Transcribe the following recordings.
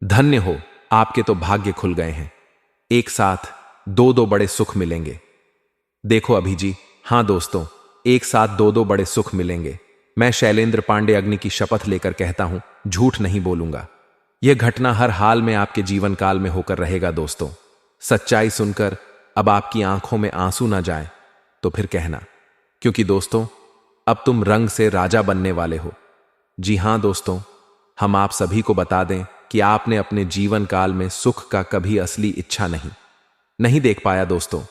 धन्य हो, आपके तो भाग्य खुल गए हैं। एक साथ दो दो बड़े सुख मिलेंगे। देखो अभी जी, हां दोस्तों, एक साथ दो दो बड़े सुख मिलेंगे। मैं शैलेंद्र पांडे अग्नि की शपथ लेकर कहता हूं, झूठ नहीं बोलूंगा। यह घटना हर हाल में आपके जीवन काल में होकर रहेगा दोस्तों। सच्चाई सुनकर अब आपकी आंखों में आंसू ना जाए तो फिर कहना, क्योंकि दोस्तों अब तुम रंग से राजा बनने वाले हो। जी हां दोस्तों, हम आप सभी को बता दें कि आपने अपने जीवन काल में सुख का कभी असली इच्छा नहीं देख पाया दोस्तों।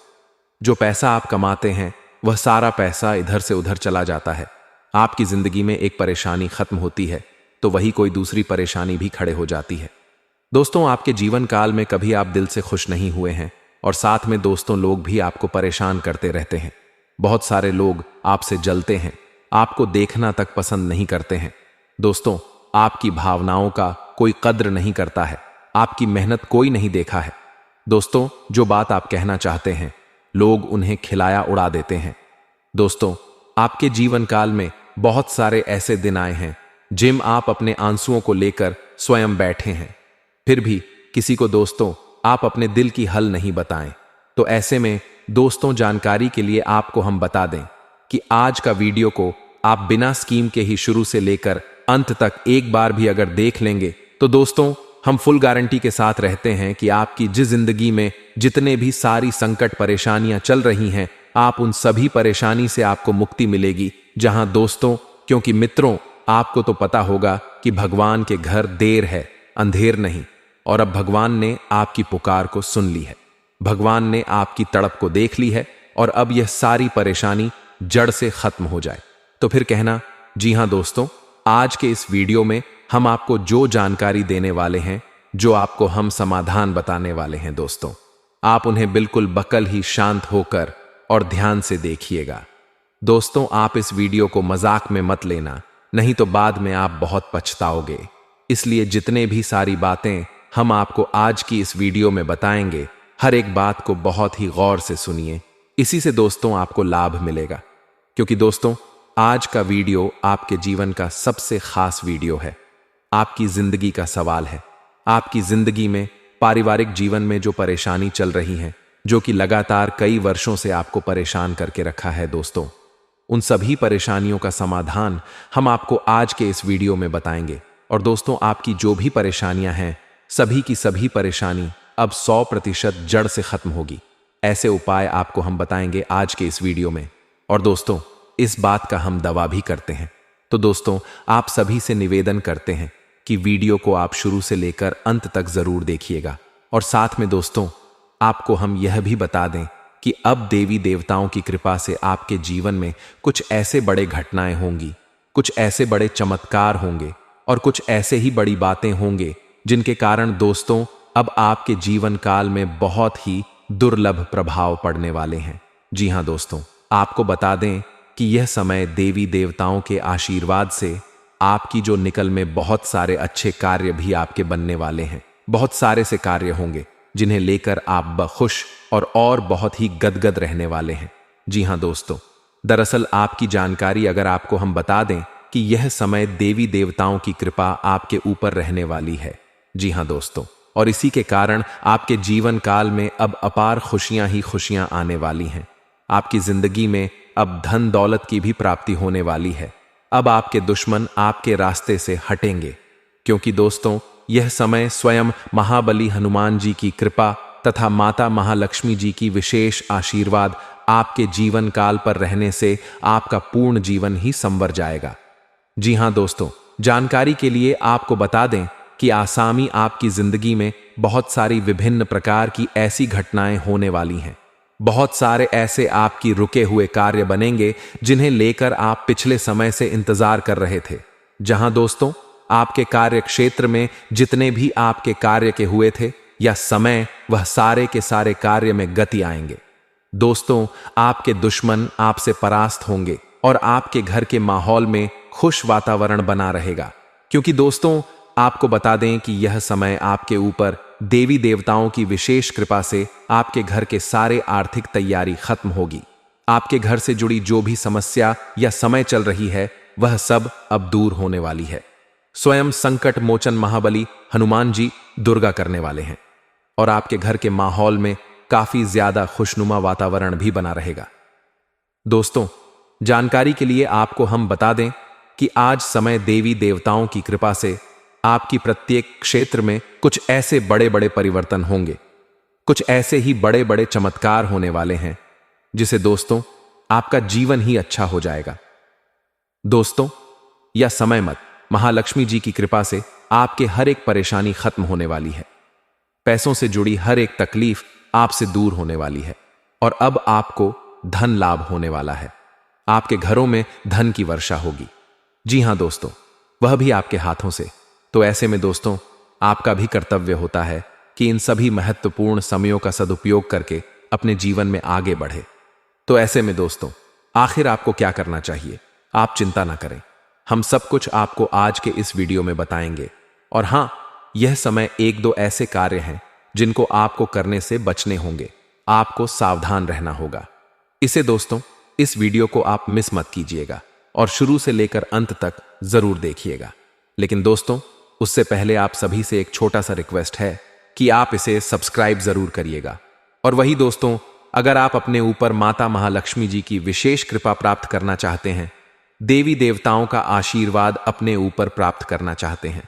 जो पैसा आप कमाते हैं वह सारा पैसा इधर से उधर चला जाता है। आपकी जिंदगी में एक परेशानी खत्म होती है तो वही कोई दूसरी परेशानी भी खड़े हो जाती है। दोस्तों, आपके जीवन काल में कभी आप दिल से खुश नहीं हुए हैं और साथ में दोस्तों लोग भी आपको परेशान करते रहते हैं। बहुत सारे लोग आपसे जलते हैं, आपको देखना तक पसंद नहीं करते हैं। दोस्तों, आपकी भावनाओं का कोई कद्र नहीं करता है, आपकी मेहनत कोई नहीं देखा है। दोस्तों, जो बात आप कहना चाहते हैं लोग उन्हें खिलाया उड़ा देते हैं। दोस्तों, आपके जीवन काल में बहुत सारे ऐसे दिन आए हैं जिम आप अपने आंसुओं को लेकर स्वयं बैठे हैं, फिर भी किसी को दोस्तों आप अपने दिल की हल नहीं बताएं। तो ऐसे में दोस्तों, जानकारी के लिए आपको हम बता दें कि आज का वीडियो को आप बिना स्कीम के ही शुरू से लेकर अंत तक एक बार भी अगर देख लेंगे तो दोस्तों हम फुल गारंटी के साथ रहते हैं कि आपकी जिस जिंदगी में जितने भी सारी संकट परेशानियां चल रही हैं, आप उन सभी परेशानी से आपको मुक्ति मिलेगी। जहां दोस्तों, क्योंकि मित्रों, आपको तो पता होगा कि भगवान के घर देर है, अंधेर नहीं। और अब भगवान ने आपकी पुकार को सुन ली है, भगवान ने आपकी तड़प को देख ली है और अब यह सारी परेशानी जड़ से खत्म हो जाए तो फिर कहना। जी हां दोस्तों, आज के इस वीडियो में हम आपको जो जानकारी देने वाले हैं, जो आपको हम समाधान बताने वाले हैं दोस्तों, आप उन्हें बिल्कुल बकल ही शांत होकर और ध्यान से देखिएगा। दोस्तों, आप इस वीडियो को मजाक में मत लेना, नहीं तो बाद में आप बहुत पछताओगे। इसलिए जितने भी सारी बातें हम आपको आज की इस वीडियो में बताएंगे, हर एक बात को बहुत ही गौर से सुनिए। इसी से दोस्तों आपको लाभ मिलेगा, क्योंकि दोस्तों आज का वीडियो आपके जीवन का सबसे खास वीडियो है। आपकी जिंदगी का सवाल है। आपकी जिंदगी में पारिवारिक जीवन में जो परेशानी चल रही है, जो कि लगातार कई वर्षों से आपको परेशान करके रखा है दोस्तों, उन सभी परेशानियों का समाधान हम आपको आज के इस वीडियो में बताएंगे। और दोस्तों, आपकी जो भी परेशानियां हैं, सभी की सभी परेशानी अब 100% जड़ से खत्म होगी। ऐसे उपाय आपको हम बताएंगे आज के इस वीडियो में। और दोस्तों, इस बात का हम दावा भी करते हैं। तो दोस्तों, आप सभी से निवेदन करते हैं कि वीडियो को आप शुरू से लेकर अंत तक जरूर देखिएगा। और साथ में दोस्तों, आपको हम यह भी बता दें कि अब देवी देवताओं की कृपा से आपके जीवन में कुछ ऐसे बड़े घटनाएं होंगी, कुछ ऐसे बड़े चमत्कार होंगे और कुछ ऐसे ही बड़ी बातें होंगे जिनके कारण दोस्तों अब आपके जीवन काल में बहुत ही दुर्लभ प्रभाव पड़ने वाले हैं। जी हां दोस्तों, आपको बता दें कि यह समय देवी देवताओं के आशीर्वाद से आपकी जो निकल में बहुत सारे अच्छे कार्य भी आपके बनने वाले हैं। बहुत सारे से कार्य होंगे जिन्हें लेकर आप बखुश और बहुत ही गदगद रहने वाले हैं। जी हां दोस्तों, दरअसल आपकी जानकारी अगर आपको हम बता दें कि यह समय देवी देवताओं की कृपा आपके ऊपर रहने वाली है। जी हां दोस्तों, और इसी के कारण आपके जीवन काल में अब अपार खुशियां ही खुशियां आने वाली हैं। आपकी जिंदगी में अब धन दौलत की भी प्राप्ति होने वाली है। अब आपके दुश्मन आपके रास्ते से हटेंगे, क्योंकि दोस्तों यह समय स्वयं महाबली हनुमान जी की कृपा तथा माता महालक्ष्मी जी की विशेष आशीर्वाद आपके जीवन काल पर रहने से आपका पूर्ण जीवन ही संवर जाएगा। जी हां दोस्तों, जानकारी के लिए आपको बता दें कि आसामी आपकी जिंदगी में बहुत सारी विभिन्न प्रकार की ऐसी घटनाएं होने वाली हैं। बहुत सारे ऐसे आपकी रुके हुए कार्य बनेंगे जिन्हें लेकर आप पिछले समय से इंतजार कर रहे थे। जहां दोस्तों आपके कार्य क्षेत्र में जितने भी आपके कार्य के हुए थे या समय, वह सारे के सारे कार्य में गति आएंगे। दोस्तों, आपके दुश्मन आपसे परास्त होंगे और आपके घर के माहौल में खुश वातावरण बना रहेगा, क्योंकि दोस्तों आपको बता दें कि यह समय आपके ऊपर देवी देवताओं की विशेष कृपा से आपके घर के सारे आर्थिक तैयारी खत्म होगी। आपके घर से जुड़ी जो भी समस्या या समय चल रही है, वह सब अब दूर होने वाली है। स्वयं संकट मोचन महाबली हनुमान जी दुर्गा करने वाले हैं और आपके घर के माहौल में काफी ज्यादा खुशनुमा वातावरण भी बना रहेगा। दोस्तों, जानकारी के लिए आपको हम बता दें कि आज समय देवी देवताओं की कृपा से आपकी प्रत्येक क्षेत्र में कुछ ऐसे बड़े बड़े परिवर्तन होंगे, कुछ ऐसे ही बड़े बड़े चमत्कार होने वाले हैं जिसे दोस्तों आपका जीवन ही अच्छा हो जाएगा। दोस्तों, यह समय मत महालक्ष्मी जी की कृपा से आपके हर एक परेशानी खत्म होने वाली है। पैसों से जुड़ी हर एक तकलीफ आपसे दूर होने वाली है और अब आपको धन लाभ होने वाला है। आपके घरों में धन की वर्षा होगी। जी हां दोस्तों, वह भी आपके हाथों से। तो ऐसे में दोस्तों आपका भी कर्तव्य होता है कि इन सभी महत्वपूर्ण समयों का सदुपयोग करके अपने जीवन में आगे बढ़े। तो ऐसे में दोस्तों आखिर आपको क्या करना चाहिए? आप चिंता ना करें, हम सब कुछ आपको आज के इस वीडियो में बताएंगे। और हां, यह समय एक दो ऐसे कार्य हैं जिनको आपको करने से बचने होंगे, आपको सावधान रहना होगा। इसे दोस्तों इस वीडियो को आप मिस मत कीजिएगा और शुरू से लेकर अंत तक जरूर देखिएगा। लेकिन दोस्तों उससे पहले आप सभी से एक छोटा सा रिक्वेस्ट है कि आप इसे सब्सक्राइब जरूर करिएगा। और वही दोस्तों, अगर आप अपने ऊपर माता महालक्ष्मी जी की विशेष कृपा प्राप्त करना चाहते हैं, देवी देवताओं का आशीर्वाद अपने ऊपर प्राप्त करना चाहते हैं,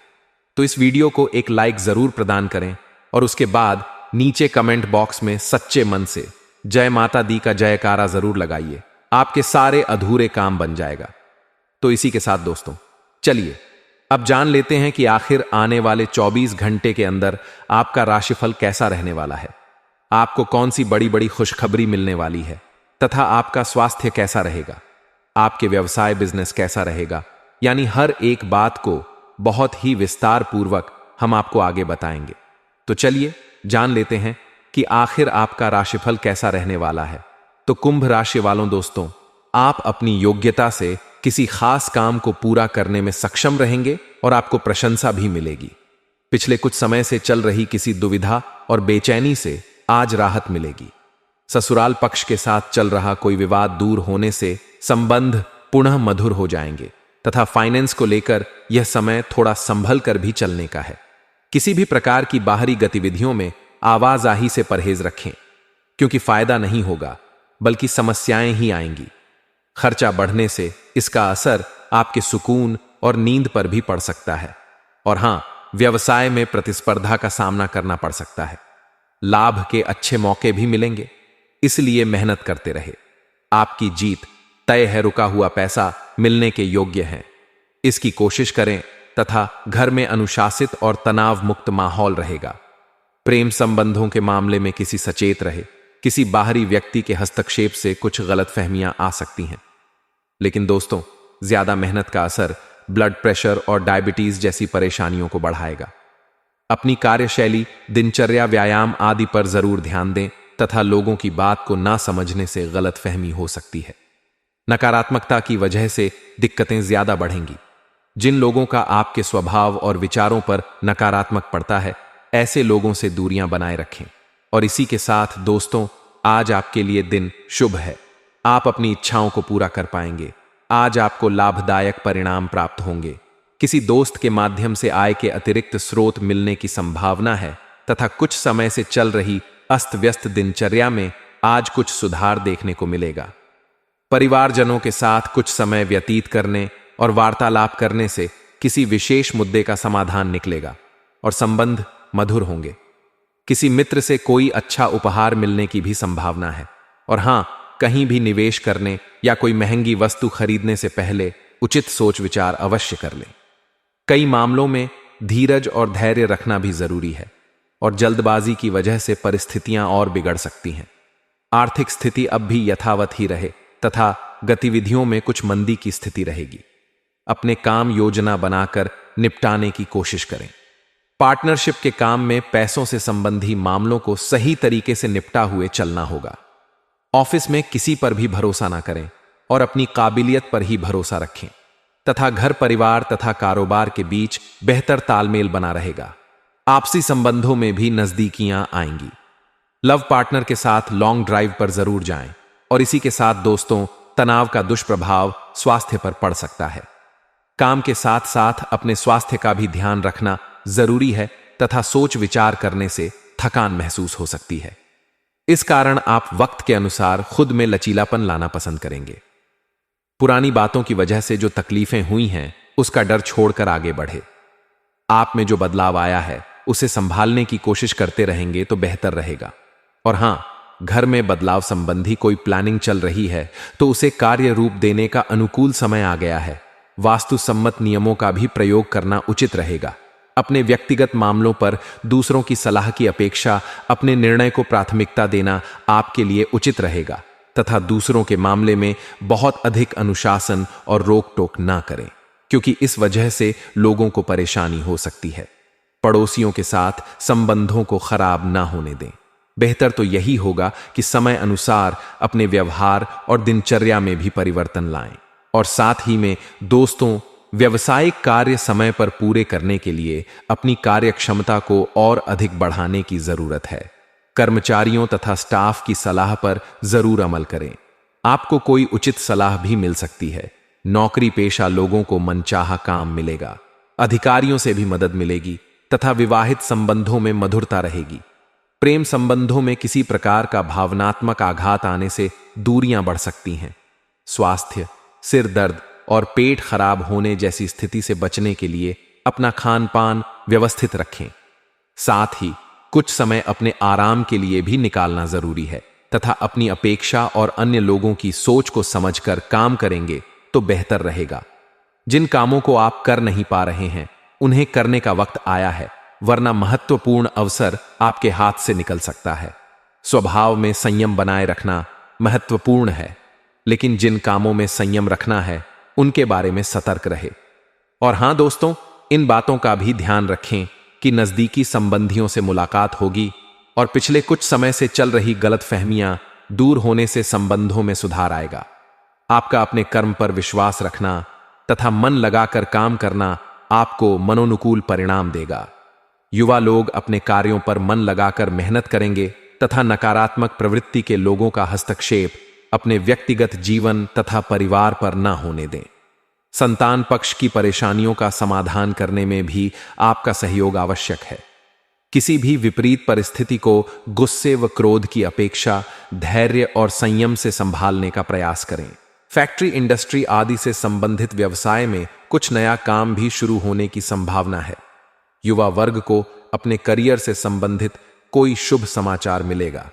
तो इस वीडियो को एक लाइक जरूर प्रदान करें और उसके बाद नीचे कमेंट बॉक्स में सच्चे मन से जय माता दी का जयकारा जरूर लगाइए। आपके सारे अधूरे काम बन जाएगा। तो इसी के साथ दोस्तों चलिए अब जान लेते हैं कि आखिर आने वाले 24 घंटे के अंदर आपका राशिफल कैसा रहने वाला है, आपको कौन सी बड़ी बड़ी खुशखबरी मिलने वाली है तथा आपका स्वास्थ्य कैसा रहेगा, आपके व्यवसाय बिजनेस कैसा रहेगा। यानी हर एक बात को बहुत ही विस्तार पूर्वक हम आपको आगे बताएंगे। तो चलिए जान लेते हैं कि आखिर आपका राशिफल कैसा रहने वाला है। तो कुंभ राशि वालों दोस्तों, आप अपनी योग्यता से किसी खास काम को पूरा करने में सक्षम रहेंगे और आपको प्रशंसा भी मिलेगी। पिछले कुछ समय से चल रही किसी दुविधा और बेचैनी से आज राहत मिलेगी। ससुराल पक्ष के साथ चल रहा कोई विवाद दूर होने से संबंध पुनः मधुर हो जाएंगे तथा फाइनेंस को लेकर यह समय थोड़ा संभल कर भी चलने का है। किसी भी प्रकार की बाहरी गतिविधियों में आवाजाही से परहेज रखें, क्योंकि फायदा नहीं होगा बल्कि समस्याएं ही आएंगी। खर्चा बढ़ने से इसका असर आपके सुकून और नींद पर भी पड़ सकता है। और हां, व्यवसाय में प्रतिस्पर्धा का सामना करना पड़ सकता है। लाभ के अच्छे मौके भी मिलेंगे, इसलिए मेहनत करते रहे। आपकी जीत तय है, रुका हुआ पैसा मिलने के योग्य है, इसकी कोशिश करें तथा घर में अनुशासित और तनाव मुक्त माहौल रहेगा। प्रेम संबंधों के मामले में किसी सचेत रहे, किसी बाहरी व्यक्ति के हस्तक्षेप से कुछ गलतफहमियां आ सकती हैं। लेकिन दोस्तों ज्यादा मेहनत का असर ब्लड प्रेशर और डायबिटीज जैसी परेशानियों को बढ़ाएगा। अपनी कार्यशैली, दिनचर्या, व्यायाम आदि पर जरूर ध्यान दें तथा लोगों की बात को ना समझने से गलतफहमी हो सकती है। नकारात्मकता की वजह से दिक्कतें ज्यादा बढ़ेंगी। जिन लोगों का आपके स्वभाव और विचारों पर नकारात्मक पड़ता है, ऐसे लोगों से दूरियां बनाए रखें। और इसी के साथ दोस्तों आज आपके लिए दिन शुभ है। आप अपनी इच्छाओं को पूरा कर पाएंगे। आज आपको लाभदायक परिणाम प्राप्त होंगे। किसी दोस्त के माध्यम से आय के अतिरिक्त स्रोत मिलने की संभावना है तथा कुछ समय से चल रही अस्त व्यस्त दिनचर्या में आज कुछ सुधार देखने को मिलेगा। परिवारजनों के साथ कुछ समय व्यतीत करने और वार्तालाप करने से किसी विशेष मुद्दे का समाधान निकलेगा और संबंध मधुर होंगे। किसी मित्र से कोई अच्छा उपहार मिलने की भी संभावना है। और हां, कहीं भी निवेश करने या कोई महंगी वस्तु खरीदने से पहले उचित सोच विचार अवश्य कर लें। कई मामलों में धीरज और धैर्य रखना भी जरूरी है और जल्दबाजी की वजह से परिस्थितियां और बिगड़ सकती हैं। आर्थिक स्थिति अब भी यथावत ही रहे तथा गतिविधियों में कुछ मंदी की स्थिति रहेगी। अपने काम योजना बनाकर निपटाने की कोशिश करें। पार्टनरशिप के काम में पैसों से संबंधी मामलों को सही तरीके से निपटा हुए चलना होगा। ऑफिस में किसी पर भी भरोसा ना करें और अपनी काबिलियत पर ही भरोसा रखें तथा घर परिवार तथा कारोबार के बीच बेहतर तालमेल बना रहेगा। आपसी संबंधों में भी नजदीकियां आएंगी। लव पार्टनर के साथ लॉन्ग ड्राइव पर जरूर जाएं। और इसी के साथ दोस्तों तनाव का दुष्प्रभाव स्वास्थ्य पर पड़ सकता है। काम के साथ साथ अपने स्वास्थ्य का भी ध्यान रखना जरूरी है तथा सोच विचार करने से थकान महसूस हो सकती है। इस कारण आप वक्त के अनुसार खुद में लचीलापन लाना पसंद करेंगे। पुरानी बातों की वजह से जो तकलीफें हुई हैं उसका डर छोड़कर आगे बढ़े। आप में जो बदलाव आया है उसे संभालने की कोशिश करते रहेंगे तो बेहतर रहेगा। और हां, घर में बदलाव संबंधी कोई प्लानिंग चल रही है तो उसे कार्य रूप देने का अनुकूल समय आ गया है। वास्तु सम्मत नियमों का भी प्रयोग करना उचित रहेगा। अपने व्यक्तिगत मामलों पर दूसरों की सलाह की अपेक्षा अपने निर्णय को प्राथमिकता देना आपके लिए उचित रहेगा तथा दूसरों के मामले में बहुत अधिक अनुशासन और रोक टोक ना करें, क्योंकि इस वजह से लोगों को परेशानी हो सकती है। पड़ोसियों के साथ संबंधों को खराब ना होने दें। बेहतर तो यही होगा कि समय अनुसार अपने व्यवहार और दिनचर्या में भी परिवर्तन लाएं और साथ ही में दोस्तों, व्यवसायिक कार्य समय पर पूरे करने के लिए अपनी कार्य क्षमता को और अधिक बढ़ाने की जरूरत है। कर्मचारियों तथा स्टाफ की सलाह पर जरूर अमल करें। आपको कोई उचित सलाह भी मिल सकती है। नौकरी पेशा लोगों को मनचाहा काम मिलेगा। अधिकारियों से भी मदद मिलेगी तथा विवाहित संबंधों में मधुरता रहेगी। प्रेम संबंधों में किसी प्रकार का भावनात्मक आघात आने से दूरियां बढ़ सकती हैं। स्वास्थ्य, सिर दर्द और पेट खराब होने जैसी स्थिति से बचने के लिए अपना खान पान व्यवस्थित रखें। साथ ही कुछ समय अपने आराम के लिए भी निकालना जरूरी है तथा अपनी अपेक्षा और अन्य लोगों की सोच को समझकर काम करेंगे तो बेहतर रहेगा। जिन कामों को आप कर नहीं पा रहे हैं उन्हें करने का वक्त आया है, वरना महत्वपूर्ण अवसर आपके हाथ से निकल सकता है। स्वभाव में संयम बनाए रखना महत्वपूर्ण है, लेकिन जिन कामों में संयम रखना है उनके बारे में सतर्क रहे। और हां दोस्तों, इन बातों का भी ध्यान रखें कि नजदीकी संबंधियों से मुलाकात होगी और पिछले कुछ समय से चल रही गलतफहमियां दूर होने से संबंधों में सुधार आएगा। आपका अपने कर्म पर विश्वास रखना तथा मन लगाकर काम करना आपको मनोनुकूल परिणाम देगा। युवा लोग अपने कार्यों पर मन लगाकर मेहनत करेंगे तथा नकारात्मक प्रवृत्ति के लोगों का हस्तक्षेप अपने व्यक्तिगत जीवन तथा परिवार पर न होने दें। संतान पक्ष की परेशानियों का समाधान करने में भी आपका सहयोग आवश्यक है। किसी भी विपरीत परिस्थिति को गुस्से व क्रोध की अपेक्षा धैर्य और संयम से संभालने का प्रयास करें। फैक्ट्री, इंडस्ट्री आदि से संबंधित व्यवसाय में कुछ नया काम भी शुरू होने की संभावना है। युवा वर्ग को अपने करियर से संबंधित कोई शुभ समाचार मिलेगा।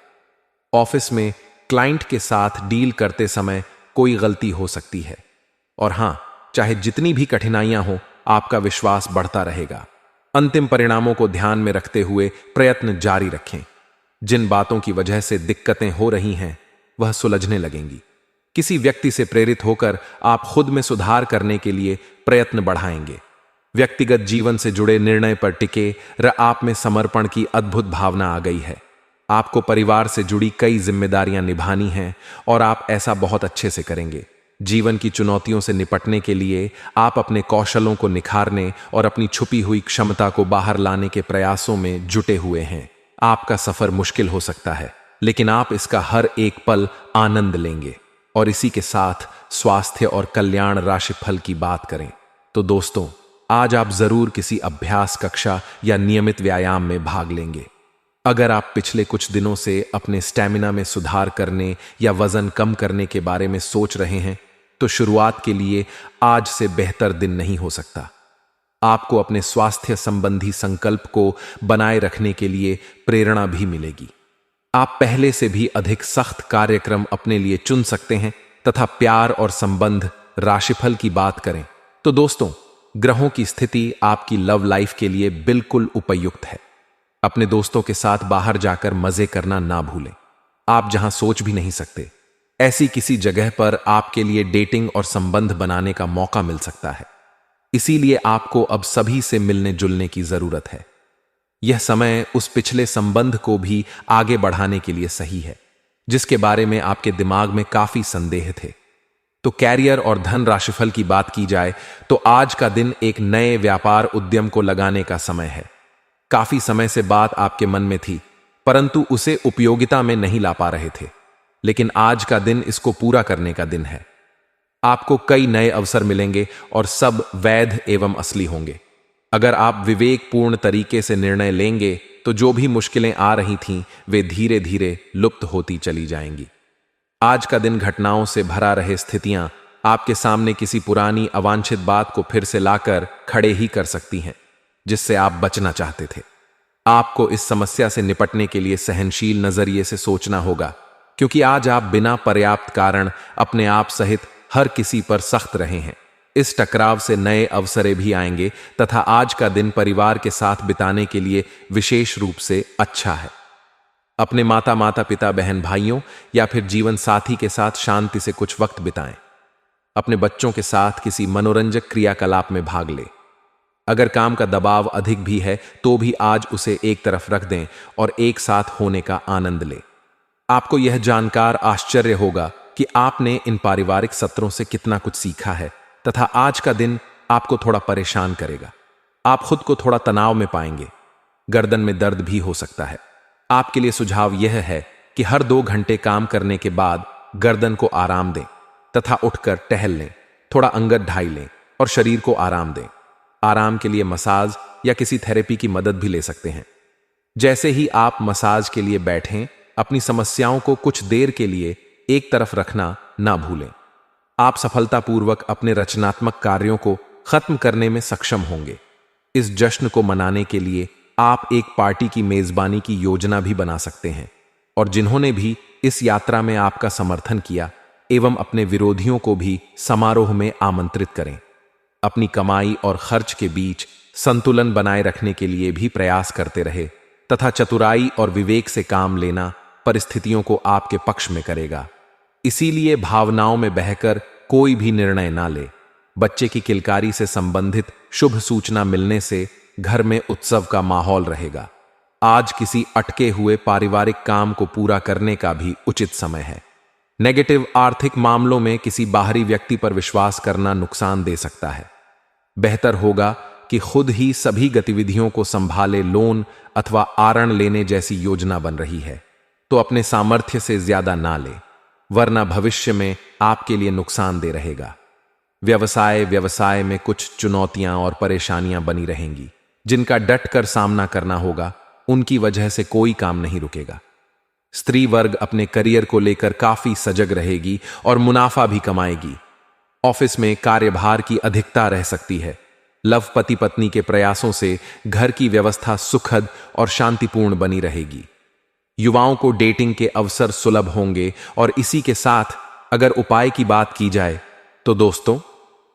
ऑफिस में क्लाइंट के साथ डील करते समय कोई गलती हो सकती है। और हां, चाहे जितनी भी कठिनाइयां हो, आपका विश्वास बढ़ता रहेगा। अंतिम परिणामों को ध्यान में रखते हुए प्रयत्न जारी रखें। जिन बातों की वजह से दिक्कतें हो रही हैं वह सुलझने लगेंगी। किसी व्यक्ति से प्रेरित होकर आप खुद में सुधार करने के लिए प्रयत्न बढ़ाएंगे। व्यक्तिगत जीवन से जुड़े निर्णय पर टिके र आप में समर्पण की अद्भुत भावना आ गई है। आपको परिवार से जुड़ी कई जिम्मेदारियां निभानी हैं और आप ऐसा बहुत अच्छे से करेंगे। जीवन की चुनौतियों से निपटने के लिए आप अपने कौशलों को निखारने और अपनी छुपी हुई क्षमता को बाहर लाने के प्रयासों में जुटे हुए हैं। आपका सफर मुश्किल हो सकता है, लेकिन आप इसका हर एक पल आनंद लेंगे। और इसी के साथ स्वास्थ्य और कल्याण राशिफल की बात करें तो दोस्तों, आज आप जरूर किसी अभ्यास कक्षा या नियमित व्यायाम में भाग लेंगे। अगर आप पिछले कुछ दिनों से अपने स्टैमिना में सुधार करने या वजन कम करने के बारे में सोच रहे हैं तो शुरुआत के लिए आज से बेहतर दिन नहीं हो सकता। आपको अपने स्वास्थ्य संबंधी संकल्प को बनाए रखने के लिए प्रेरणा भी मिलेगी। आप पहले से भी अधिक सख्त कार्यक्रम अपने लिए चुन सकते हैं तथा प्यार और संबंध राशिफल की बात करें तो दोस्तों, ग्रहों की स्थिति आपकी लव लाइफ के लिए बिल्कुल उपयुक्त है। अपने दोस्तों के साथ बाहर जाकर मजे करना ना भूलें। आप जहां सोच भी नहीं सकते, ऐसी किसी जगह पर आपके लिए डेटिंग और संबंध बनाने का मौका मिल सकता है। इसीलिए आपको अब सभी से मिलने जुलने की जरूरत है। यह समय उस पिछले संबंध को भी आगे बढ़ाने के लिए सही है जिसके बारे में आपके दिमाग में काफी संदेह थे। तो कैरियर और धन राशिफल की बात की जाए तो आज का दिन एक नए व्यापार उद्यम को लगाने का समय है। काफी समय से बात आपके मन में थी, परंतु उसे उपयोगिता में नहीं ला पा रहे थे, लेकिन आज का दिन इसको पूरा करने का दिन है। आपको कई नए अवसर मिलेंगे और सब वैध एवं असली होंगे। अगर आप विवेकपूर्ण तरीके से निर्णय लेंगे तो जो भी मुश्किलें आ रही थीं वे धीरे धीरे लुप्त होती चली जाएंगी। आज का दिन घटनाओं से भरा रहे स्थितियां आपके सामने किसी पुरानी अवांछित बात को फिर से लाकर खड़े ही कर सकती हैं जिससे आप बचना चाहते थे। आपको इस समस्या से निपटने के लिए सहनशील नजरिए से सोचना होगा, क्योंकि आज आप बिना पर्याप्त कारण अपने आप सहित हर किसी पर सख्त रहे हैं। इस टकराव से नए अवसरें भी आएंगे तथा आज का दिन परिवार के साथ बिताने के लिए विशेष रूप से अच्छा है। अपने माता पिता, बहन भाइयों या फिर जीवन साथी के साथ शांति से कुछ वक्त बिताएं। अपने बच्चों के साथ किसी मनोरंजक क्रियाकलाप में भाग लें। अगर काम का दबाव अधिक भी है तो भी आज उसे एक तरफ रख दें और एक साथ होने का आनंद लें। आपको यह जानकर आश्चर्य होगा कि आपने इन पारिवारिक सत्रों से कितना कुछ सीखा है तथा आज का दिन आपको थोड़ा परेशान करेगा। आप खुद को थोड़ा तनाव में पाएंगे। गर्दन में दर्द भी हो सकता है। आपके लिए सुझाव यह है कि हर 2 घंटे काम करने के बाद गर्दन को आराम दें तथा उठकर टहल लें, थोड़ा अंगत ढाई लें और शरीर को आराम दें। आराम के लिए मसाज या किसी थेरेपी की मदद भी ले सकते हैं। जैसे ही आप मसाज के लिए बैठें, अपनी समस्याओं को कुछ देर के लिए एक तरफ रखना ना भूलें। आप सफलतापूर्वक अपने रचनात्मक कार्यों को खत्म करने में सक्षम होंगे। इस जश्न को मनाने के लिए आप एक पार्टी की मेजबानी की योजना भी बना सकते हैं और जिन्होंने भी इस यात्रा में आपका समर्थन किया एवं अपने विरोधियों को भी समारोह में आमंत्रित करें। अपनी कमाई और खर्च के बीच संतुलन बनाए रखने के लिए भी प्रयास करते रहे तथा चतुराई और विवेक से काम लेना परिस्थितियों को आपके पक्ष में करेगा। इसीलिए भावनाओं में बहकर कोई भी निर्णय ना ले। बच्चे की किलकारी से संबंधित शुभ सूचना मिलने से घर में उत्सव का माहौल रहेगा। आज किसी अटके हुए पारिवारिक काम को पूरा करने का भी उचित समय है। नेगेटिव आर्थिक मामलों में किसी बाहरी व्यक्ति पर विश्वास करना नुकसान दे सकता है। बेहतर होगा कि खुद ही सभी गतिविधियों को संभाले। लोन अथवा आरण लेने जैसी योजना बन रही है तो अपने सामर्थ्य से ज्यादा ना ले, वरना भविष्य में आपके लिए नुकसानदेह रहेगा। व्यवसाय में कुछ चुनौतियां और परेशानियां बनी रहेंगी जिनका डट कर सामना करना होगा। उनकी वजह से कोई काम नहीं रुकेगा। स्त्री वर्ग अपने करियर को लेकर काफी सजग रहेगी और मुनाफा भी कमाएगी। ऑफिस में कार्यभार की अधिकता रह सकती है। लव पति पत्नी के प्रयासों से घर की व्यवस्था सुखद और शांतिपूर्ण बनी रहेगी। युवाओं को डेटिंग के अवसर सुलभ होंगे और इसी के साथ अगर उपाय की बात की जाए तो दोस्तों,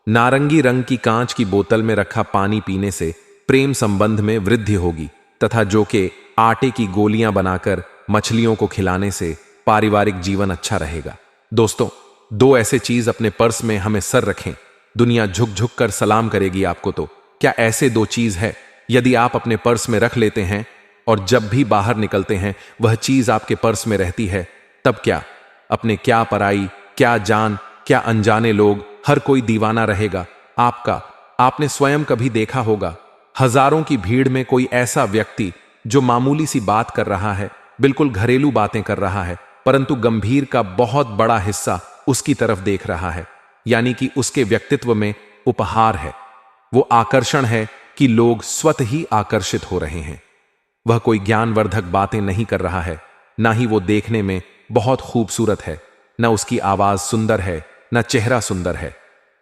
नारंगी रंग की कांच की बोतल में रखा पानी पीने से प्रेम संबंध में वृद्धि होगी तथा जो कि आटे की गोलियां बनाकर मछलियों को खिलाने से पारिवारिक जीवन अच्छा रहेगा। दोस्तों, 2 ऐसे चीज अपने पर्स में हमेशा रखें। दुनिया झुक झुक कर सलाम करेगी आपको। तो क्या ऐसे 2 चीज है यदि आप अपने पर्स में रख लेते हैं और जब भी बाहर निकलते हैं वह चीज आपके पर्स में रहती है, तब क्या अपने क्या पराई, क्या जान, क्या अनजाने लोग, हर कोई दीवाना रहेगा आपका। आपने स्वयं कभी देखा होगा हजारों की भीड़ में कोई ऐसा व्यक्ति जो मामूली सी बात कर रहा है, बिल्कुल घरेलू बातें कर रहा है, परंतु गंभीर का बहुत बड़ा हिस्सा उसकी तरफ देख रहा है। यानी कि उसके व्यक्तित्व में उपहार है, वो आकर्षण है कि लोग स्वतः ही आकर्षित हो रहे हैं। वह कोई ज्ञानवर्धक बातें नहीं कर रहा है, ना ही वो देखने में बहुत खूबसूरत है, ना उसकी आवाज सुंदर है, ना चेहरा सुंदर है,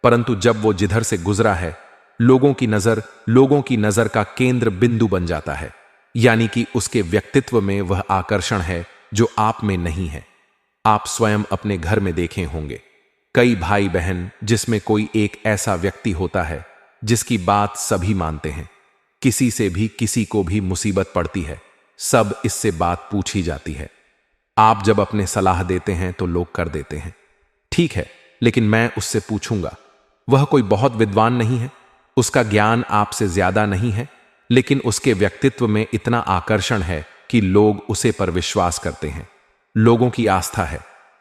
परंतु जब वो जिधर से गुजरा है लोगों की नजर का केंद्र बिंदु बन जाता है। यानी कि उसके व्यक्तित्व में वह आकर्षण है जो आप में नहीं है। आप स्वयं अपने घर में देखे होंगे कई भाई बहन जिसमें कोई एक ऐसा व्यक्ति होता है जिसकी बात सभी मानते हैं। किसी से भी किसी को भी मुसीबत पड़ती है, सब इससे बात पूछी जाती है। आप जब अपने सलाह देते हैं तो लोग कर देते हैं, ठीक है, लेकिन मैं उससे पूछूंगा। वह कोई बहुत विद्वान नहीं है, उसका ज्ञान आपसे ज्यादा नहीं है, लेकिन उसके व्यक्तित्व में इतना आकर्षण है कि लोग उसे पर विश्वास करते हैं। लोगों की आस्था है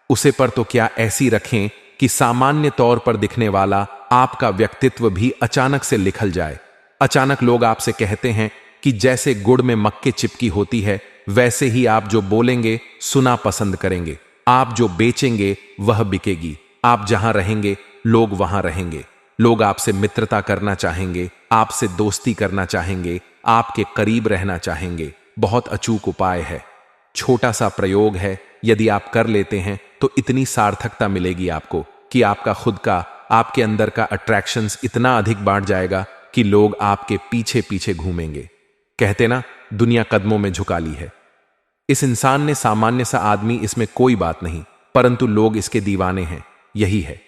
उसे पर, तो क्या ऐसी रखें कि सामान्य तौर पर दिखने वाला आपका व्यक्तित्व भी अचानक से लिखल जाए। अचानक लोग आपसे कहते हैं कि जैसे गुड़ में मक्के चिपकी होती है, वैसे ही आप जो बोलेंगे सुना पसंद करेंगे। आप जो बेचेंगे वह बिकेगी। आप जहां रहेंगे लोग वहां रहेंगे। लोग आपसे मित्रता करना चाहेंगे, आपसे दोस्ती करना चाहेंगे, आपके करीब रहना चाहेंगे। बहुत अचूक उपाय है, छोटा सा प्रयोग है। यदि आप कर लेते हैं तो इतनी सार्थकता मिलेगी आपको कि आपका खुद का, आपके अंदर का अट्रैक्शंस इतना अधिक बढ़ जाएगा कि लोग आपके पीछे पीछे घूमेंगे। कहते ना, दुनिया कदमों में झुका ली है। इस इंसान ने, सामान्य सा आदमी, इसमें कोई बात नहीं, परंतु लोग इसके दीवाने हैं। यही है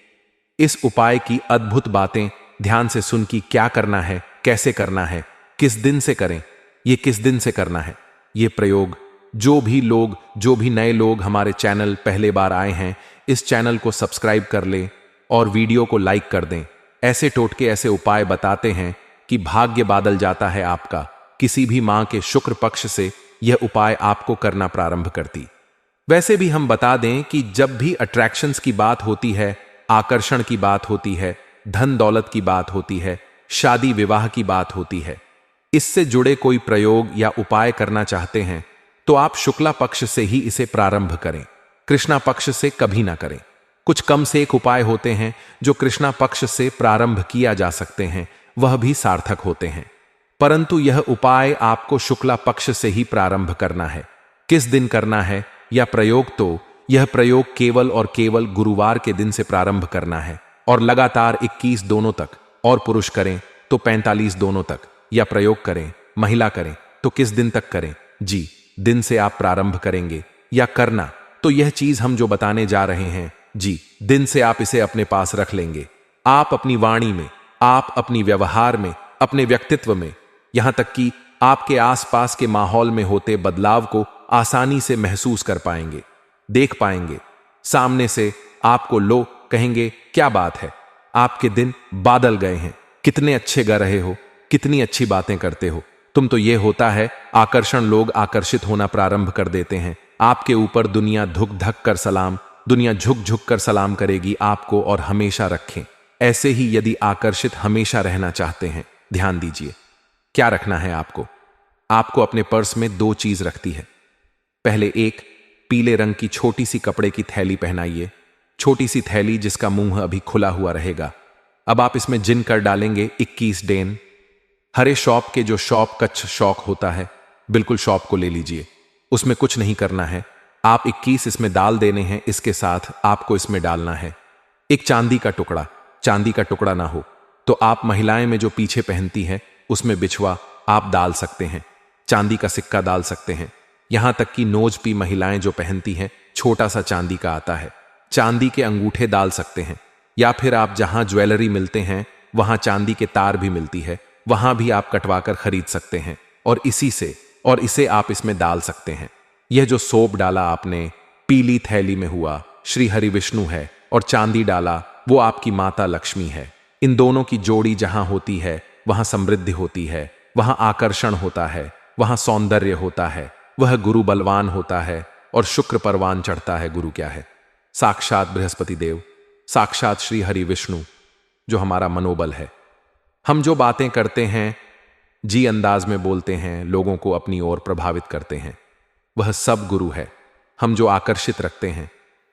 इस उपाय की अद्भुत बातें। ध्यान से सुन कि क्या करना है, कैसे करना है, किस दिन से करें, ये किस दिन से करना है ये प्रयोग। जो भी नए लोग हमारे चैनल पहले बार आए हैं, इस चैनल को सब्सक्राइब कर लें और वीडियो को लाइक कर दें। ऐसे टोटके, ऐसे उपाय बताते हैं कि भाग्य बादल जाता है आपका। किसी भी मां के शुक्र पक्ष से यह उपाय आपको करना प्रारंभ करती। वैसे भी हम बता दें कि जब भी अट्रैक्शंस की बात होती है, आकर्षण की बात होती है, धन दौलत की बात होती है, शादी विवाह की बात होती है, इससे जुड़े कोई प्रयोग या उपाय करना चाहते हैं तो आप शुक्ला पक्ष से ही इसे प्रारंभ करें, कृष्णा पक्ष से कभी ना करें। कुछ कम से एक उपाय होते हैं जो कृष्णा पक्ष से प्रारंभ किया जा सकते हैं, वह भी सार्थक होते हैं, परंतु यह उपाय आपको शुक्ला पक्ष से ही प्रारंभ करना है। किस दिन करना है या प्रयोग, तो यह प्रयोग केवल और केवल गुरुवार के दिन से प्रारंभ करना है और लगातार 21 दोनों तक, और पुरुष करें तो 45 दोनों तक, या प्रयोग करें, महिला करें तो किस दिन तक करें। जी, दिन से आप प्रारंभ करेंगे या करना, तो यह चीज हम जो बताने जा रहे हैं, जी, दिन से आप इसे अपने पास रख लेंगे। आप अपनी वाणी में, आप अपनी व्यवहार में, अपने व्यक्तित्व में, यहां तक कि आपके आसपास के माहौल में होते बदलाव को आसानी से महसूस कर पाएंगे, देख पाएंगे। सामने से आपको लोग कहेंगे, क्या बात है, आपके दिन बादल गए हैं, कितने अच्छे गा रहे हो, कितनी अच्छी बातें करते हो तुम। तो यह होता है आकर्षण। लोग आकर्षित होना प्रारंभ कर देते हैं आपके ऊपर। दुनिया धुक धक कर सलाम, दुनिया झुक झुक कर सलाम करेगी आपको और हमेशा रखें। ऐसे ही यदि आकर्षित हमेशा रहना चाहते हैं, ध्यान दीजिए क्या रखना है आपको। आपको अपने पर्स में 2 चीज रखती है। पहले एक पीले रंग की छोटी सी कपड़े की थैली पहनाइए, छोटी सी थैली जिसका मुंह अभी खुला हुआ रहेगा। अब आप इसमें जिन कर डालेंगे 21 डेन। हरे शॉप के, जो शॉप कच्छ शौक होता है, बिल्कुल शॉप को ले लीजिए, उसमें कुछ नहीं करना है। आप 21 इसमें डाल देने हैं। इसके साथ आपको इसमें डालना है एक चांदी का टुकड़ा। चांदी का टुकड़ा ना हो तो आप महिलाएं में जो पीछे पहनती हैं उसमें बिछवा आप डाल सकते हैं, चांदी का सिक्का डाल सकते हैं। यहां तक कि नोजपी महिलाएं जो पहनती हैं, छोटा सा चांदी का आता है, चांदी के अंगूठे डाल सकते हैं। या फिर आप जहां ज्वेलरी मिलते हैं वहां चांदी के तार भी मिलती है, वहां भी आप कटवाकर खरीद सकते हैं और इसे आप इसमें डाल सकते हैं। यह जो सोप डाला आपने पीली थैली में हुआ, श्री हरि विष्णु है, और चांदी डाला वो आपकी माता लक्ष्मी है। इन दोनों की जोड़ी जहां होती है वहां समृद्धि होती है, वहां आकर्षण होता है, वहां सौंदर्य होता है, वह गुरु बलवान होता है और शुक्र परवान चढ़ता है। गुरु क्या है? साक्षात बृहस्पति देव, साक्षात श्री हरि विष्णु, जो हमारा मनोबल है। हम जो बातें करते हैं, जी अंदाज में बोलते हैं, लोगों को अपनी ओर प्रभावित करते हैं, वह सब गुरु है। हम जो आकर्षित रखते हैं,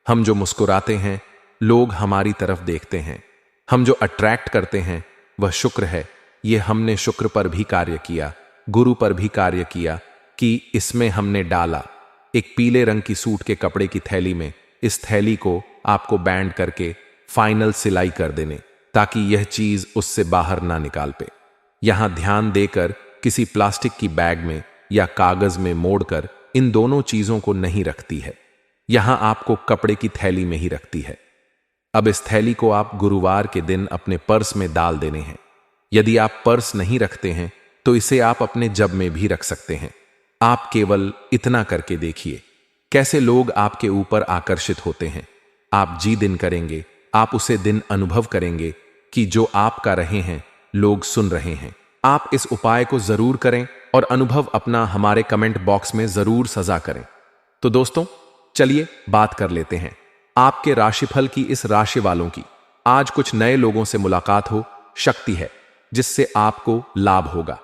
हम जो मुस्कुराते हैं, लोग हमारी तरफ देखते हैं, हम जो अट्रैक्ट करते हैं, वह शुक्र है। ये हमने शुक्र पर भी कार्य किया, गुरु पर भी कार्य किया कि इसमें हमने डाला एक पीले रंग की सूट के कपड़े की थैली में। इस थैली को आपको बैंड करके फाइनल सिलाई कर देने, ताकि यह चीज उससे बाहर ना निकाल पे। यहां ध्यान देकर किसी प्लास्टिक की बैग में या कागज में मोड़कर इन दोनों चीजों को नहीं रखती है, यहां आपको कपड़े की थैली में ही रखती है। अब इस थैली को आप गुरुवार के दिन अपने पर्स में डाल देने हैं। यदि आप पर्स नहीं रखते हैं तो इसे आप अपने जब में भी रख सकते हैं। आप केवल इतना करके देखिए कैसे लोग आपके ऊपर आकर्षित होते हैं। आप जी दिन करेंगे, आप उसे दिन अनुभव करेंगे कि जो आपका रहे हैं लोग सुन रहे हैं। आप इस उपाय को जरूर करें और अनुभव अपना हमारे कमेंट बॉक्स में जरूर सजा करें। तो दोस्तों, चलिए बात कर लेते हैं आपके राशिफल की। इस राशि वालों की आज कुछ नए लोगों से मुलाकात हो शक्ति है, जिससे आपको लाभ होगा।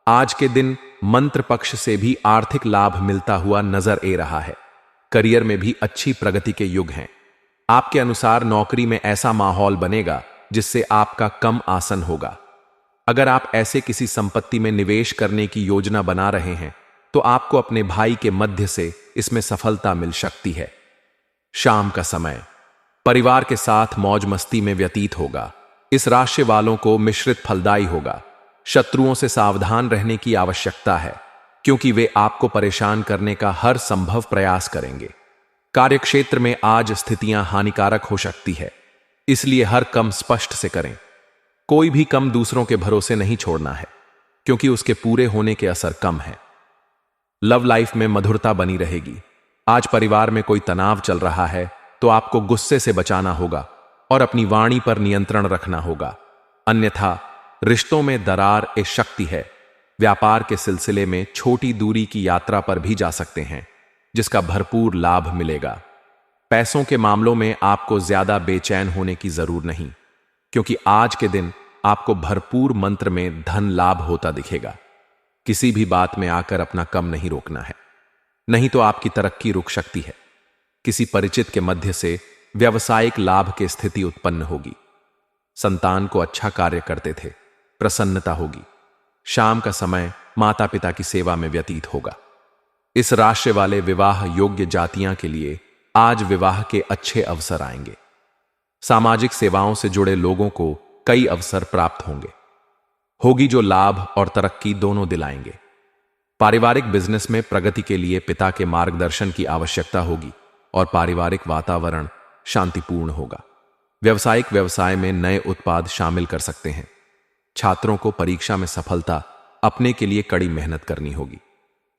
आज के दिन मंत्र पक्ष से भी आर्थिक लाभ मिलता हुआ नजर आ रहा है। करियर में भी अच्छी प्रगति के युग हैं आपके अनुसार नौकरी में ऐसा माहौल बनेगा जिससे आपका कम आसन होगा। अगर आप ऐसे किसी संपत्ति में निवेश करने की योजना बना रहे हैं तो आपको अपने भाई के मध्य से इसमें सफलता मिल सकती है। शाम का समय परिवार के साथ मौज मस्ती में व्यतीत होगा। इस राशि वालों को मिश्रित फलदायी होगा। शत्रुओं से सावधान रहने की आवश्यकता है क्योंकि वे आपको परेशान करने का हर संभव प्रयास करेंगे। कार्यक्षेत्र में आज स्थितियां हानिकारक हो सकती है, इसलिए हर काम स्पष्ट से करें। कोई भी काम दूसरों के भरोसे नहीं छोड़ना है क्योंकि उसके पूरे होने के असर कम है। लव लाइफ में मधुरता बनी रहेगी। आज परिवार में कोई तनाव चल रहा है तो आपको गुस्से से बचाना होगा और अपनी वाणी पर नियंत्रण रखना होगा, अन्यथा रिश्तों में दरार एक शक्ति है। व्यापार के सिलसिले में छोटी दूरी की यात्रा पर भी जा सकते हैं जिसका भरपूर लाभ मिलेगा। पैसों के मामलों में आपको ज्यादा बेचैन होने की जरूरत नहीं क्योंकि आज के दिन आपको भरपूर मंत्र में धन लाभ होता दिखेगा। किसी भी बात में आकर अपना कम नहीं रोकना है, नहीं तो आपकी तरक्की रुक सकती है। किसी परिचित के मध्य से व्यावसायिक लाभ की स्थिति उत्पन्न होगी। संतान को अच्छा कार्य करते थे, प्रसन्नता होगी। शाम का समय माता पिता की सेवा में व्यतीत होगा। इस राशि वाले विवाह योग्य जातियां के लिए आज विवाह के अच्छे अवसर आएंगे। सामाजिक सेवाओं से जुड़े लोगों को कई अवसर प्राप्त होगी जो लाभ और तरक्की दोनों दिलाएंगे। पारिवारिक बिजनेस में प्रगति के लिए पिता के मार्गदर्शन की आवश्यकता होगी और पारिवारिक वातावरण शांतिपूर्ण होगा। व्यावसायिक व्यवसाय में नए उत्पाद शामिल कर सकते हैं। छात्रों को परीक्षा में सफलता अपने के लिए कड़ी मेहनत करनी होगी।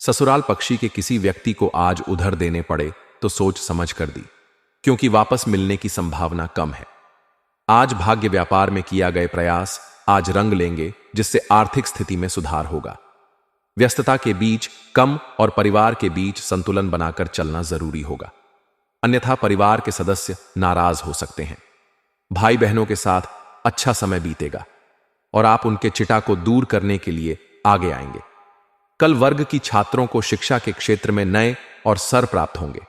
ससुराल पक्षी के किसी व्यक्ति को आज उधार देने पड़े तो सोच समझ कर दी क्योंकि वापस मिलने की संभावना कम है। आज भाग्य व्यापार में किया गए प्रयास आज रंग लेंगे जिससे आर्थिक स्थिति में सुधार होगा। व्यस्तता के बीच कम और परिवार के बीच संतुलन बनाकर चलना जरूरी होगा, अन्यथा परिवार के सदस्य नाराज हो सकते हैं। भाई बहनों के साथ अच्छा समय बीतेगा और आप उनके चिटा को दूर करने के लिए आगे आएंगे। कल वर्ग की छात्रों को शिक्षा के क्षेत्र में नए और सर प्राप्त होंगे।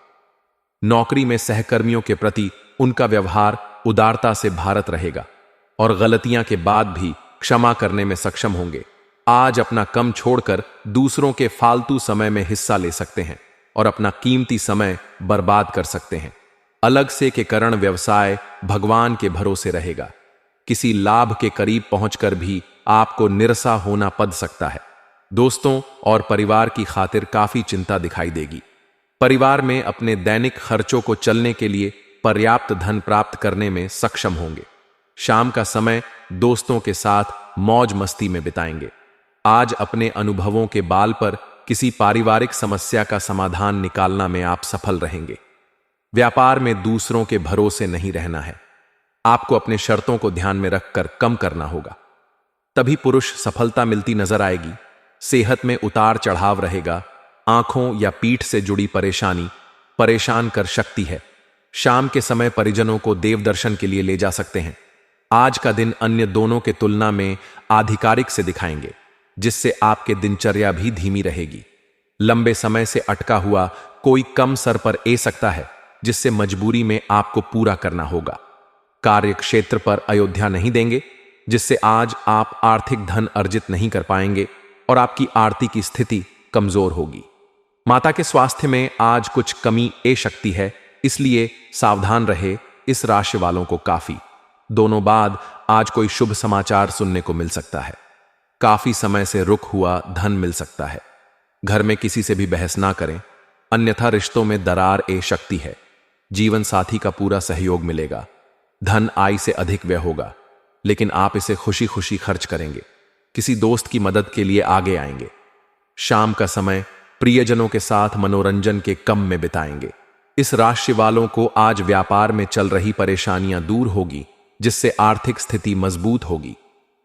नौकरी में सहकर्मियों के प्रति उनका व्यवहार उदारता से भारत रहेगा और गलतियां के बाद भी क्षमा करने में सक्षम होंगे। आज अपना कम छोड़कर दूसरों के फालतू समय में हिस्सा ले सकते हैं और अपना कीमती समय बर्बाद कर सकते हैं। अलग से के कारण व्यवसाय भगवान के भरोसे रहेगा। किसी लाभ के करीब पहुंचकर भी आपको निराशा होना पड़ सकता है। दोस्तों और परिवार की खातिर काफी चिंता दिखाई देगी। परिवार में अपने दैनिक खर्चों को चलने के लिए पर्याप्त धन प्राप्त करने में सक्षम होंगे। शाम का समय दोस्तों के साथ मौज मस्ती में बिताएंगे। आज अपने अनुभवों के बाल पर किसी पारिवारिक समस्या का समाधान निकालना में आप सफल रहेंगे। व्यापार में दूसरों के भरोसे नहीं रहना है। आपको अपने शर्तों को ध्यान में रखकर कम करना होगा, तभी पुरुष सफलता मिलती नजर आएगी। सेहत में उतार चढ़ाव रहेगा। आंखों या पीठ से जुड़ी परेशानी परेशान कर सकती है। शाम के समय परिजनों को देव दर्शन के लिए ले जा सकते हैं। आज का दिन अन्य दोनों के तुलना में आधिकारिक से दिखाएंगे जिससे आपके दिनचर्या भी धीमी रहेगी। लंबे समय से अटका हुआ कोई कम सर पर ए सकता है जिससे मजबूरी में आपको पूरा करना होगा। कार्य क्षेत्र पर अयोध्या नहीं देंगे जिससे आज आप आर्थिक धन अर्जित नहीं कर पाएंगे और आपकी आर्थिक की स्थिति कमजोर होगी। माता के स्वास्थ्य में आज कुछ कमी ए सकती है, इसलिए सावधान रहे। इस राशि वालों को काफी दोनों बाद आज कोई शुभ समाचार सुनने को मिल सकता है। काफी समय से रुक हुआ धन मिल सकता है। घर में किसी से भी बहस ना करें, अन्यथा रिश्तों में दरार ए सकती है। जीवन साथी का पूरा सहयोग मिलेगा। धन आय से अधिक व्यय होगा, लेकिन आप इसे खुशी खुशी खर्च करेंगे। किसी दोस्त की मदद के लिए आगे आएंगे। शाम का समय प्रियजनों के साथ मनोरंजन के कम में बिताएंगे। इस राशि वालों को आज व्यापार में चल रही परेशानियां दूर होगी जिससे आर्थिक स्थिति मजबूत होगी।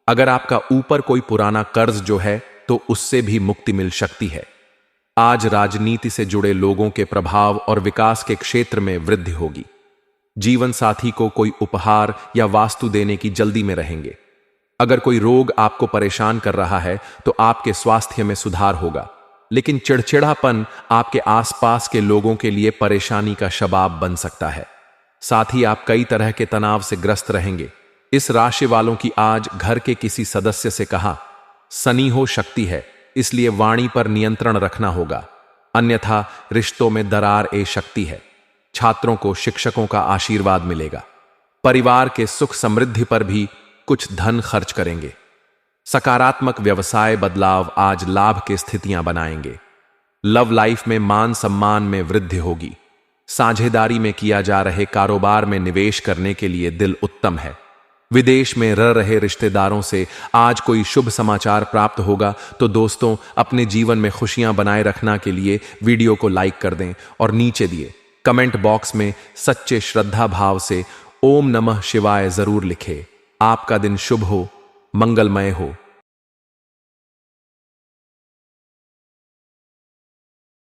अगर आपका ऊपर कोई पुराना कर्ज जो है तो उससे भी मुक्ति मिल सकती है। आज राजनीति से जुड़े लोगों के प्रभाव और विकास के क्षेत्र में वृद्धि होगी। जीवन साथी को कोई उपहार या वास्तु देने की जल्दी में रहेंगे। अगर कोई रोग आपको परेशान कर रहा है तो आपके स्वास्थ्य में सुधार होगा, लेकिन चिड़चिड़ापन आपके आसपास के लोगों के लिए परेशानी का शबाब बन सकता है। साथ ही आप कई तरह के तनाव से ग्रस्त रहेंगे। इस राशि वालों की आज घर के किसी सदस्य से कहा, शनि हो शक्ति है, इसलिए वाणी पर नियंत्रण रखना होगा, अन्यथा रिश्तों में दरार ए शक्ति है। छात्रों को शिक्षकों का आशीर्वाद मिलेगा। परिवार के सुख समृद्धि पर भी कुछ धन खर्च करेंगे। सकारात्मक व्यवसाय बदलाव आज लाभ की स्थितियां बनाएंगे। लव लाइफ में मान सम्मान में वृद्धि होगी। साझेदारी में किया जा रहे कारोबार में निवेश करने के लिए दिल उत्तम है। विदेश में रह रहे रिश्तेदारों से आज कोई शुभ समाचार प्राप्त होगा, तो दोस्तों अपने जीवन में खुशियां बनाए रखने के लिए वीडियो को लाइक कर दें और नीचे दिए कमेंट बॉक्स में सच्चे श्रद्धा भाव से ओम नमः शिवाय जरूर लिखें। आपका दिन शुभ हो, मंगलमय हो।